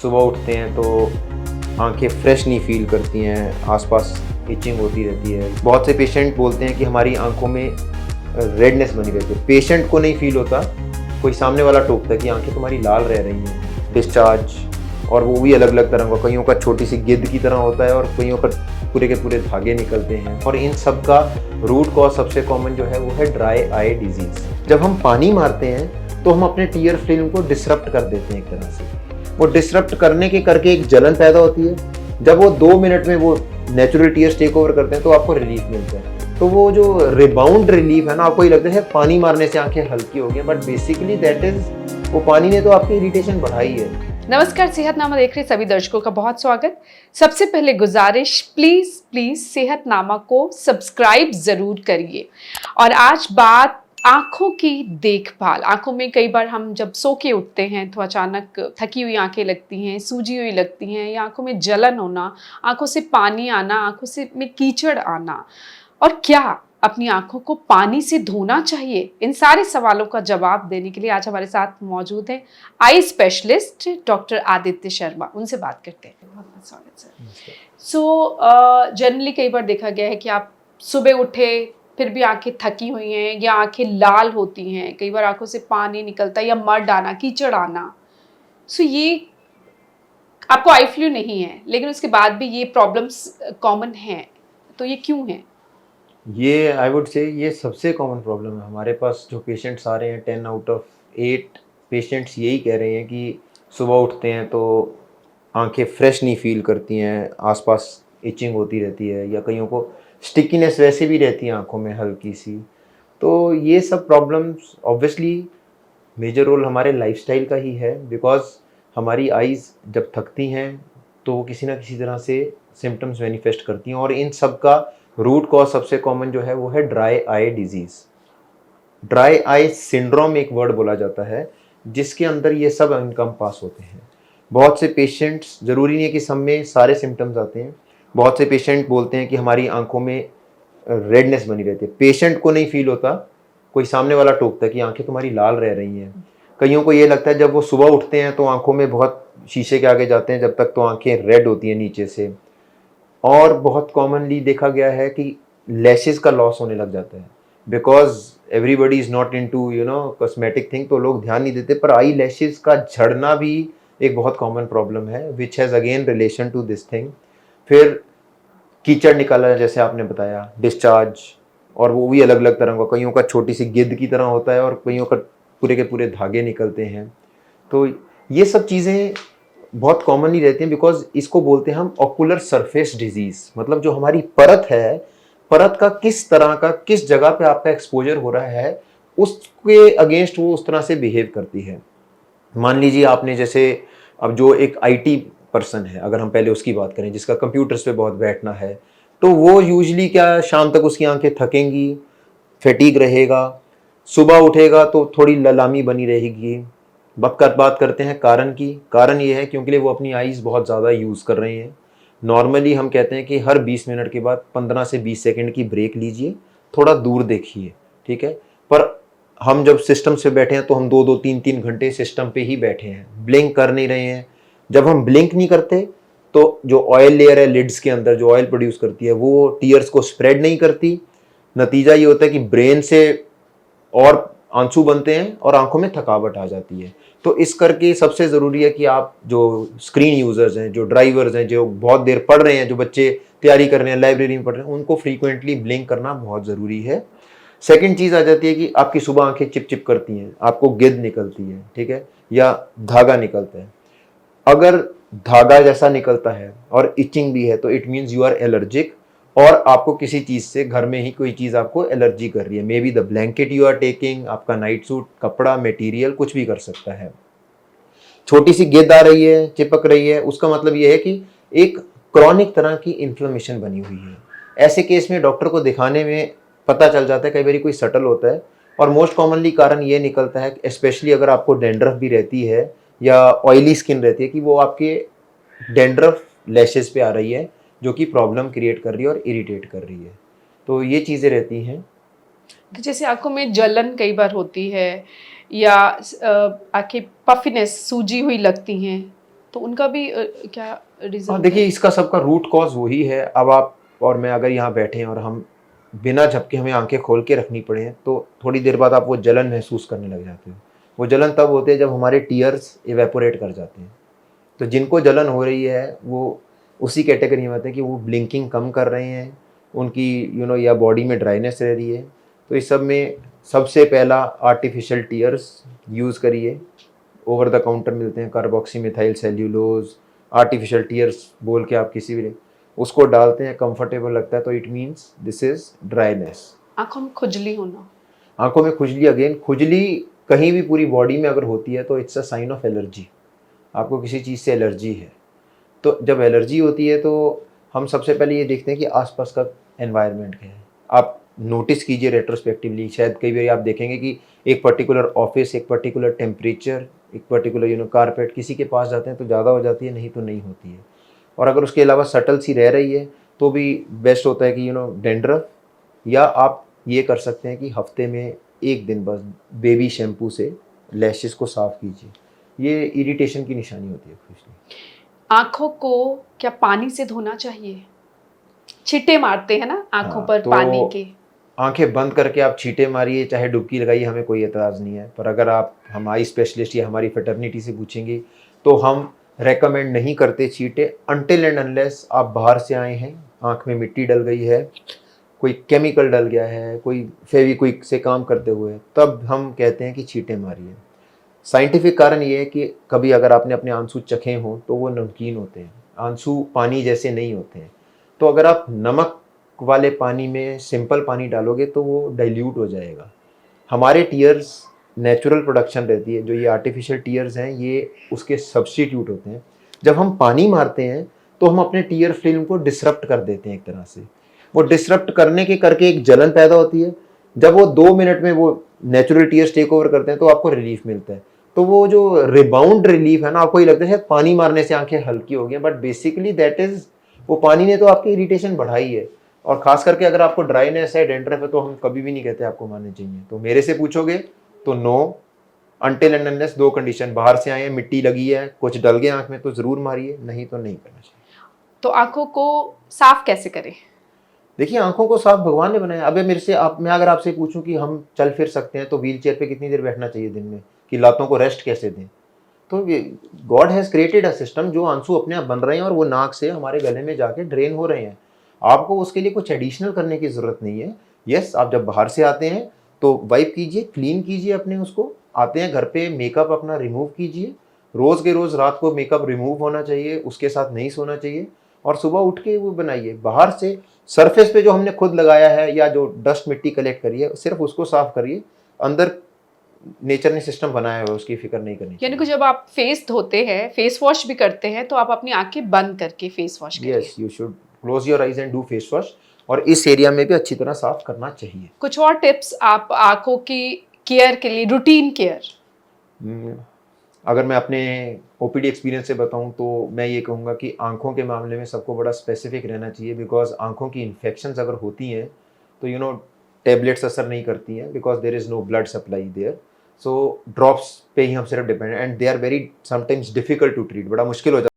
सुबह उठते हैं तो आंखें फ्रेश नहीं फील करती हैं, आसपास इचिंग होती रहती है। बहुत से पेशेंट बोलते हैं कि हमारी आंखों में रेडनेस बनी रहती है। पेशेंट को नहीं फील होता, कोई सामने वाला टोकता है कि आंखें तुम्हारी लाल रह रही हैं। डिस्चार्ज, और वो भी अलग अलग तरह का, कईयों का छोटी सी गिद्ध की तरह होता है और कईयों का पूरे के पूरे धागे निकलते हैं। और इन सब का रूट कॉज सबसे कॉमन जो है वो है ड्राई आई डिजीज। जब हम पानी मारते हैं तो हम अपने टीयर फिल्म को डिसरप्ट कर देते हैं एक तरह से। वो डिसरप्ट करने के करके एक जलन पैदा होती है। जब वो 2 मिनट में वो नेचुरल टीयर्स टेक ओवर करते हैं तो आपको रिलीफ मिलता है। तो वो जो रिबाउंड रिलीफ है ना, आपको ये लगता है पानी मारने से आंखें हल्की हो गई, बट बेसिकली दैट इज वो पानी ने तो आपकी इरिटेशन बढ़ाई है। नमस्कार, सेहतनामा देख रहे सभी दर्शकों का बहुत स्वागत। सबसे पहले गुजारिश, प्लीज सेहतनामा को सब्सक्राइब जरूर करिए। और आज बात आंखों की देखभाल। आंखों में कई बार हम जब सो के उठते हैं तो अचानक थकी हुई आंखें लगती हैं, सूजी हुई लगती हैं, या आंखों में जलन होना, आंखों से पानी आना, आंखों से में कीचड़ आना, और क्या अपनी आंखों को पानी से धोना चाहिए? इन सारे सवालों का जवाब देने के लिए आज हमारे साथ मौजूद हैं eye specialist doctor Aditya Sharma. उनसे बात करते हैं। बहुत बहुत स्वागत सर। सो जनरली कई बार देखा गया है कि आप सुबह उठे फिर भी आंखें थकी हुई हैं या आंखें लाल होती हैं, कई बार आंखों से पानी निकलता है या मड आना, कीचड़ आना। सो ये आपको आई फ्लू नहीं है, लेकिन उसके बाद भी ये प्रॉब्लम्स कॉमन हैं, तो ये क्यों है? ये आई वुड से ये सबसे कॉमन प्रॉब्लम है। हमारे पास जो पेशेंट्स आ रहे हैं, 10 आउट ऑफ 8 पेशेंट्स यही कह रहे हैं कि सुबह उठते हैं तो आंखें फ्रेश नहीं फील करती हैं, आसपास इचिंग होती रहती है, या कईयों को स्टिकीनेस वैसे भी रहती है आंखों में हल्की सी। तो ये सब प्रॉब्लम्स ऑब्वियसली मेजर रोल हमारे लाइफस्टाइल का ही है, बिकॉज हमारी आइज़ जब थकती हैं तो वो किसी ना किसी तरह से सिम्टम्स मैनिफेस्ट करती हैं। और इन सब का रूट कॉज सबसे कॉमन जो है वो है dry eye disease. Dry eye syndrome एक वर्ड बोला जाता है जिसके अंदर ये सब इनकम पास होते हैं। बहुत से पेशेंट्स, ज़रूरी नहीं है कि सब में सारे सिम्टम्स आते हैं, बहुत से पेशेंट बोलते हैं कि हमारी आंखों में रेडनेस बनी रहती है। पेशेंट को नहीं फील होता, कोई सामने वाला टोकता है कि आंखें तुम्हारी लाल रह रही हैं। कईयों को ये लगता है जब वो सुबह उठते हैं तो आंखों में बहुत, शीशे के आगे जाते हैं जब तक तो आंखें रेड होती हैं नीचे से। और बहुत कॉमनली देखा गया है कि लैशेस का लॉस होने लग जाता है, because everybody is not into cosmetic thing, तो लोग ध्यान नहीं देते। पर आई लैशेस का झड़ना भी एक बहुत कॉमन प्रॉब्लम है, which has again relation to this thing. फिर कीचड़ निकाला जैसे आपने बताया, डिस्चार्ज, और वो भी अलग अलग तरह का, कईयों का छोटी सी गिद्ध की तरह होता है और कईयों का पूरे के पूरे धागे निकलते हैं। तो ये सब चीज़ें बहुत कॉमनली रहती हैं, बिकॉज इसको बोलते हैं हम ऑकुलर सरफेस डिजीज। मतलब जो हमारी परत है, परत का किस तरह का, किस जगह पे आपका एक्सपोजर हो रहा है, उसके अगेंस्ट वो उस तरह से बिहेव करती है। मान लीजिए आपने जैसे, अब जो एक आईटी पर्सन है, अगर हम पहले उसकी बात करें जिसका कंप्यूटर्स पे बहुत बैठना है, तो वो यूजली क्या, शाम तक उसकी आंखें थकेंगी, फैटीग रहेगा, सुबह उठेगा तो थोड़ी ललामी बनी रहेगी। बात करते हैं कारण की। कारण ये है क्योंकि वो अपनी आईज़ बहुत ज़्यादा यूज़ कर रहे हैं। नॉर्मली हम कहते हैं कि हर 20 मिनट के बाद 15 से 20 सेकंड की ब्रेक लीजिए, थोड़ा दूर देखिए, ठीक है। पर हम जब सिस्टम से बैठे हैं तो हम 2-2 3-3 घंटे सिस्टम पे ही बैठे हैं, ब्लिंक कर नहीं रहे हैं। जब हम ब्लिंक नहीं करते तो जो ऑयल लेयर है लिड्स के अंदर, जो ऑयल प्रोड्यूस करती है, वो टीयर्स को स्प्रेड नहीं करती। नतीजा ये होता है कि ब्रेन से और आंसू बनते हैं और आंखों में थकावट आ जाती है। तो इस करके सबसे ज़रूरी है कि आप जो स्क्रीन यूज़र्स हैं, जो ड्राइवर्स हैं, जो बहुत देर पढ़ रहे हैं, जो बच्चे तैयारी कर रहे हैं, लाइब्रेरी में पढ़ रहे हैं, उनको फ्रीक्वेंटली ब्लिंक करना बहुत ज़रूरी है। सेकंड चीज़ आ जाती है कि आपकी सुबह आंखें चिप चिप करती हैं, आपको गिद्ध निकलती है, ठीक है, या धागा निकलता है। अगर धागा जैसा निकलता है और इचिंग भी है तो it means you are allergic, और आपको किसी चीज़ से, घर में ही कोई चीज़ आपको एलर्जी कर रही है। May be the blanket you are taking, आपका नाइट सूट, कपड़ा, मटेरियल, कुछ भी कर सकता है। छोटी सी गेंद आ रही है, चिपक रही है, उसका मतलब ये है कि एक क्रॉनिक तरह की इन्फ्लेमेशन बनी हुई है। ऐसे केस में डॉक्टर को दिखाने में पता चल जाता है, कई बार कोई सटल होता है। और मोस्ट कॉमनली कारण ये निकलता है, स्पेशली अगर आपको डेंड्रफ भी रहती है या ऑयली स्किन रहती है, कि वो आपके डेंड्रफ लैशेस पे आ रही है, जो कि प्रॉब्लम क्रिएट कर रही है और इरिटेट कर रही है। तो ये चीज़ें रहती हैं। जैसे आंखों में जलन कई बार होती है, या आंखें पफिनेस, सूजी हुई लगती हैं, तो उनका भी क्या हाँ रीजन? देखिए, इसका सबका रूट कॉज वही है। अब आप और मैं अगर यहाँ बैठे हैं और हम बिना झपके हमें आंखें खोल के रखनी पड़े हैं, तो थोड़ी देर बाद आप वो जलन महसूस करने लग जाते हो। वो जलन तब होती है जब हमारे टीयर्स इवेपोरेट कर जाते हैं। तो जिनको जलन हो रही है वो उसी कैटेगरी में आते हैं कि वो ब्लिंकिंग कम कर रहे हैं, उनकी या बॉडी में ड्राइनेस रह रही है। तो इस सब में सबसे पहला आर्टिफिशियल टीयर्स यूज़ करिए। ओवर द काउंटर मिलते हैं, कार्बोक्सीमिथाइल सेल्यूलोज, आर्टिफिशियल टीयर्स बोल के आप किसी भी उसको डालते हैं, कंफर्टेबल लगता है, तो it means this is dryness. आंखों में खुजली होना, आंखों में खुजली, अगेन खुजली कहीं भी पूरी बॉडी में अगर होती है तो it's a sign of allergy. आपको किसी चीज़ से एलर्जी है। तो जब एलर्जी होती है तो हम सबसे पहले ये देखते हैं कि आसपास का एनवायरनमेंट क्या है। आप नोटिस कीजिए रेट्रोस्पेक्टिवली, शायद कई बार आप देखेंगे कि एक पर्टिकुलर ऑफिस, एक पर्टिकुलर टेम्परेचर, एक पर्टिकुलर कारपेट, किसी के पास जाते हैं तो ज़्यादा हो जाती है, नहीं तो नहीं होती है। और अगर उसके अलावा सटल सी रह रही है तो भी बेस्ट होता है कि डेंड्रफ, या आप ये कर सकते हैं कि हफ्ते में एक दिन बस बेबी शैम्पू से लैशेस को साफ़ कीजिए। ये इरिटेशन की निशानी होती है खुजली। आंखों को क्या पानी से धोना चाहिए? छींटे मारते हैं ना आंखों हाँ, पर तो पानी के। आंखें बंद करके आप छींटे मारिए, चाहे डुबकी लगाइए, हमें कोई एतराज़ नहीं है। पर अगर आप हम आई स्पेशलिस्ट या हमारी फेटर्निटी से पूछेंगे तो हम रेकमेंड नहीं करते छींटे, अनटिल एंड अनलेस आप बाहर से आए हैं, आँख में मिट्टी डल गई है, कोई केमिकल डल गया है, कोई फेविक्विक से काम करते हुए, तब हम कहते हैं कि छींटे मारिए। साइंटिफिक कारण ये है कि कभी अगर आपने अपने आंसू चखे हों तो वो नमकीन होते हैं, आंसू पानी जैसे नहीं होते हैं। तो अगर आप नमक वाले पानी में सिंपल पानी डालोगे तो वो डाइल्यूट हो जाएगा। हमारे टीयर्स नेचुरल प्रोडक्शन रहती है, जो ये आर्टिफिशियल टीयर्स हैं ये उसके सब्स्टिट्यूट होते हैं। जब हम पानी मारते हैं तो हम अपने टीयर फिल्म को डिसरप्ट कर देते हैं एक तरह से। वो डिसरप्ट करने के करके एक जलन पैदा होती है। जब वो 2 मिनट में वो नेचुरल टीयर्स टेक ओवर करते हैं तो आपको रिलीफ मिलता है। तो वो जो रिबाउंड रिलीफ है ना, आपको ये लगता है शायद पानी मारने से आंखें हल्की हो गई, बट बेसिकली दैट इज, वो पानी ने तो आपकी इरिटेशन बढ़ाई है। और खास करके अगर आपको ड्राइनेस है, डेंड्रफ है, तो हम कभी भी नहीं कहते आपको मारने चाहिए। तो मेरे से पूछोगे तो no, until and unless 2 condition, बाहर से आए हैं, मिट्टी लगी है, कुछ डल गया आंख में तो जरूर मारिए, नहीं तो नहीं करना चाहिए। तो आंखों को साफ कैसे करें? देखिए, आंखों को साफ भगवान ने बनाया। अबे मेरे से मैं अगर आपसे पूछूं कि हम चल फिर सकते हैं तो व्हील चेयर पे कितनी देर बैठना चाहिए दिन में, कि लातों को रेस्ट कैसे दें, तो God has created a system, जो आंसू अपने आप बन रहे हैं और वो नाक से हमारे गले में जाके ड्रेन हो रहे हैं। आपको उसके लिए कुछ एडिशनल करने की ज़रूरत नहीं है। यस, आप जब बाहर से आते हैं तो वाइप कीजिए, क्लीन कीजिए अपने उसको, आते हैं घर पे मेकअप अपना रिमूव कीजिए। रोज़ के रोज़ रात को मेकअप रिमूव होना चाहिए, उसके साथ नहीं सोना चाहिए। और सुबह उठ के वो बनाइए। बाहर से सरफेस पे जो हमने खुद लगाया है या जो डस्ट मिट्टी कलेक्ट करी है, सिर्फ उसको साफ करिए। अंदर नेचर ने सिस्टम बनाया हुआ है, उसकी फिक्र नहीं करनी यानी कि जब आप फेस धोते हैं, फेस वॉश भी करते हैं, तो आप अपनी आंखें बंद करके फेस वॉश करिए। Yes, you should close your eyes and do face wash. और इस एरिया में भी अच्छी तरह साफ करना चाहिए। कुछ और टिप्स आप आंखों की केयर के लिए, रूटीन केयर? अगर मैं अपने ओपीडी एक्सपीरियंस से बताऊं तो मैं ये कहूँगा कि आंखों के मामले में सबको बड़ा स्पेसिफिक रहना चाहिए, बिकॉज आंखों की इन्फेक्शंस अगर होती हैं तो टैबलेट्स असर नहीं करती हैं, because there is no blood supply there. So drops पे ही हम सिर्फ depend, and they are very sometimes difficult to treat, बड़ा मुश्किल हो जाता है